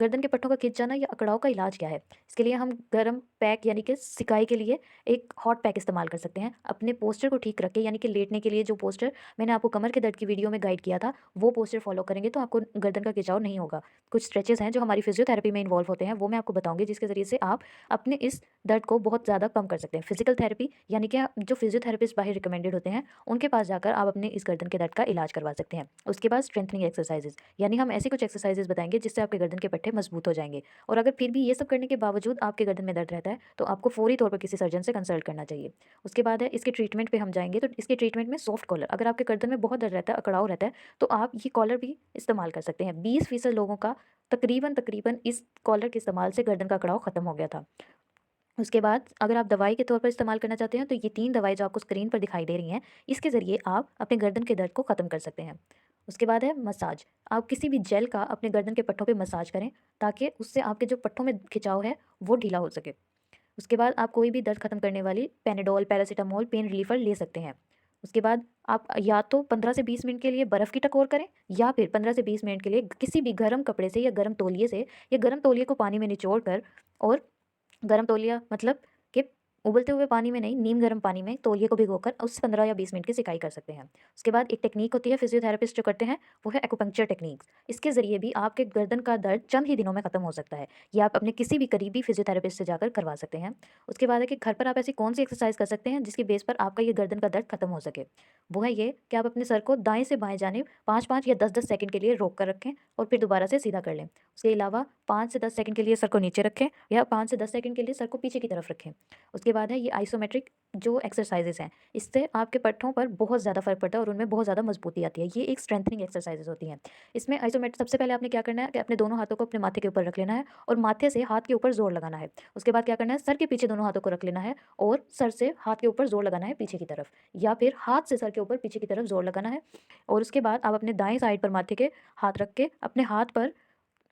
गर्दन के पट्टों का खिंच जाना या अकड़ाव का इलाज क्या है? इसके लिए हम गर्म पैक यानी कि सिकाई के लिए एक हॉट पैक इस्तेमाल कर सकते हैं। अपने पोस्चर को ठीक रखें यानी कि लेटने के लिए जो पोस्चर मैंने आपको कमर के दर्द की वीडियो में गाइड किया था, वो पोस्चर फॉलो करेंगे तो आपको गर्दन का खिंचाव नहीं होगा। कुछ स्ट्रेचेज़ हैं जो हमारी फिजियोथेरेपी में इन्वॉल्व होते हैं, वो मैं आपको बताऊँगी जिसके ज़रिए से आप अपने इस दर्द को बहुत ज़्यादा कम कर सकते हैं। फिजिकल थेरेपी यानी कि जो फिजियोथेरेपिस्ट बाहर रिकमेंडेड होते हैं, उनके पास जाकर आप अपने इस गर्दन के दर्द का इलाज करवा सकते हैं। उसके बाद स्ट्रेंथनिंग एक्सरसाइज़ेज़ यानी हम ऐसी कुछ एक्सरसाइज़ेज़ बताएँगे जिससे आपके गर्दन के पट्टे मजबूत हो जाएँगे। और अगर फिर भी ये सब करने के बावजूद आपके गर्दन में दर्द रहता है, तो आपको फ़ौरी तौर पर किसी सर्जन से कंसल्ट करना चाहिए। उसके बाद है इसके ट्रीटमेंट पे हम जाएँगे, तो इसके ट्रीटमेंट में सॉफ्ट कॉलर, अगर आपके गर्दन में बहुत दर्द रहता है, अकड़ाव रहता है, तो आप ये कॉलर भी इस्तेमाल कर सकते हैं। 20% लोगों का तकरीबन इस कॉलर के इस्तेमाल से गर्दन का अकड़ाव खत्म हो गया था। उसके बाद अगर आप दवाई के तौर पर इस्तेमाल करना चाहते हैं, तो ये 3 दवाई जो आपको स्क्रीन पर दिखाई दे रही हैं, इसके ज़रिए आप अपने गर्दन के दर्द को ख़त्म कर सकते हैं। उसके बाद है मसाज। आप किसी भी जेल का अपने गर्दन के पट्टों पे मसाज करें, ताकि उससे आपके जो पट्टों में खिंचाव है, वो ढीला हो सके। उसके बाद आप कोई भी दर्द खत्म करने वाली पैनाडोल, पैरासिटामोल, पेन रिलीफ़र ले सकते हैं। उसके बाद आप या तो 15 से 20 मिनट के लिए बर्फ़ की टकोर करें, या फिर 15 से 20 मिनट के लिए किसी भी गर्म कपड़े से या गर्म तौलिए से, या गर्म तौलिए को पानी में निचोड़ कर, और गरम तौलिया मतलब कि उबलते हुए पानी में नहीं, नीम गर्म पानी में तौलिए को भिगोकर उस 15 या 20 मिनट की सिकाई कर सकते हैं। उसके बाद एक टेक्नीक होती है फिजियोथेरेपिस्ट जो करते हैं, वो है एक्यूपंक्चर टेक्निक्स। इसके ज़रिए भी आपके गर्दन का दर्द चंद ही दिनों में खत्म हो सकता है। ये आप अपने किसी भी करीबी फिजियोथेरेपिस्ट से जाकर करवा सकते हैं। उसके बाद है कि घर पर आप ऐसी कौन सी एक्सरसाइज कर सकते हैं जिसकी बेस पर आपका ये गर्दन का दर्द खत्म हो सके। वो है ये कि आप अपने सर को दाएँ से बाएँ जानिब 5-5 या 10-10 सेकंड के लिए रोक कर रखें और फिर दोबारा से सीधा कर लें। उसके अलावा 5 से 10 सेकंड के लिए सर को नीचे रखें, या 5 से 10 सेकंड के लिए सर को पीछे की तरफ रखें। उसके बाद है ये आइसोमेट्रिक जो एक्सरसाइजेज़ हैं, इससे आपके पट्ठों पर बहुत ज़्यादा फ़र्क पड़ता है और उनमें बहुत ज़्यादा मजबूती आती है। ये एक स्ट्रेंथनिंग एक्सरसाइजेज़ होती हैं। इसमें सबसे पहले आपने क्या करना है कि अपने दोनों हाथों को अपने माथे के ऊपर रख लेना है और माथे से हाथ के ऊपर ज़ोर लगाना है। उसके बाद क्या करना है, सर के पीछे दोनों हाथों को रख लेना है और सर से हाथ के ऊपर ज़ोर लगाना है पीछे की तरफ, या फिर हाथ से सर के ऊपर पीछे की तरफ ज़ोर लगाना है। और उसके बाद आप अपने दाएँ साइड पर माथे के हाथ रख के अपने हाथ पर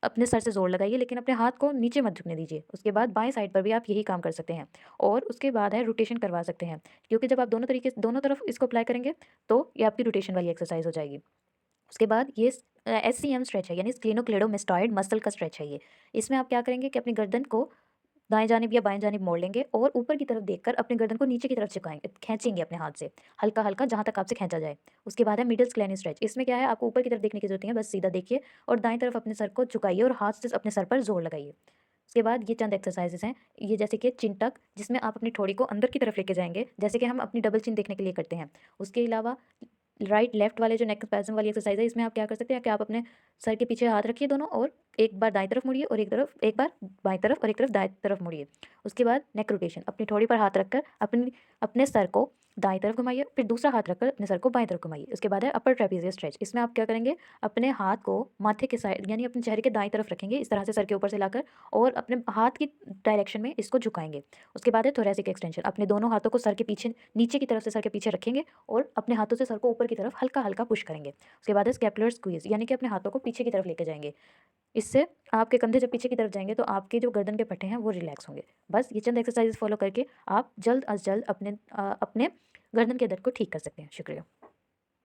अपने सर से ज़ोर लगाइए, लेकिन अपने हाथ को नीचे मत झुकने दीजिए। उसके बाद बाएँ साइड पर भी आप यही काम कर सकते हैं, और उसके बाद है रोटेशन करवा सकते हैं, क्योंकि जब आप दोनों तरफ इसको अप्लाई करेंगे, तो ये आपकी रोटेशन वाली एक्सरसाइज हो जाएगी। उसके बाद ये एससीएम स्ट्रेच है, यानी स्क्लेनोक्लेडोमास्टॉइड मसल का स्ट्रेच है ये। इसमें आप क्या करेंगे कि अपनी गर्दन को दाएँ जानिब या बाएँ जानिब मोड़ लेंगे और ऊपर की तरफ देखकर अपनी गर्दन को नीचे की तरफ झुकाएँगे, खींचेंगे अपने हाथ से, हल्का-हल्का जहाँ तक आपसे खींचा जाए। उसके बाद है मिडल स्क्लेनी स्ट्रेच। इसमें क्या है, आपको ऊपर की तरफ देखने की ज़रूरत नहीं है, बस सीधा देखिए और दाएँ तरफ अपने सर को झुकाइए और हाथ से अपने सर पर ज़ोर लगाइए। उसके बाद ये चंद एक्सरसाइज़ेज़ हैं, ये जैसे कि चिन टक, जिसमें आप अपनी ठोड़ी को अंदर की तरफ लेके जाएँगे, जैसे कि हम अपनी डबल चिन देखने के लिए करते हैं। उसके अलावा राइट लेफ्ट वाले जो नेक स्पैज़म वाली एक्सरसाइज़ है, इसमें आप क्या कर सकते हैं कि आप अपने सर के पीछे हाथ रखिए दोनों, और एक बार दाईं तरफ मुड़िए और एक बार बाईं तरफ और एक तरफ दाईं तरफ मुड़िए। उसके बाद नेक रोटेशन, अपनी ठोड़ी पर हाथ रखकर अपने सर को दाईं तरफ घुमाइए, फिर दूसरा हाथ रखकर अपने सर को बाईं तरफ घुमाइए। उसके बाद है अपर ट्रेपेज़ियस स्ट्रेच। इसमें आप क्या करेंगे, अपने हाथ को माथे के साइड यानी अपने चेहरे के दाईं तरफ रखेंगे, इस तरह से सर के ऊपर से लाकर, और अपने हाथ की डायरेक्शन में इसको झुकाएँगे। उसके बाद है थोरैसिक एक्सटेंशन। अपने दोनों हाथों को सर के पीछे, नीचे की तरफ से सर के पीछे रखेंगे और अपने हाथों से सर को ऊपर की तरफ हल्का-हल्का पुश करेंगे। उसके बाद है स्कैपुलर स्क्वीज़, यानी कि अपने हाथों को पीछे की तरफ लेके जाएँगे। इससे आपके कंधे जब पीछे की तरफ जाएँगे, तो आपके जो गर्दन के पट्टे हैं वो रिलैक्स होंगे। बस ये चंद एक्सरसाइज़ फॉलो करके आप जल्द अज़ जल्द अपने गर्दन के दर्द को ठीक कर सकते हैं। शुक्रिया।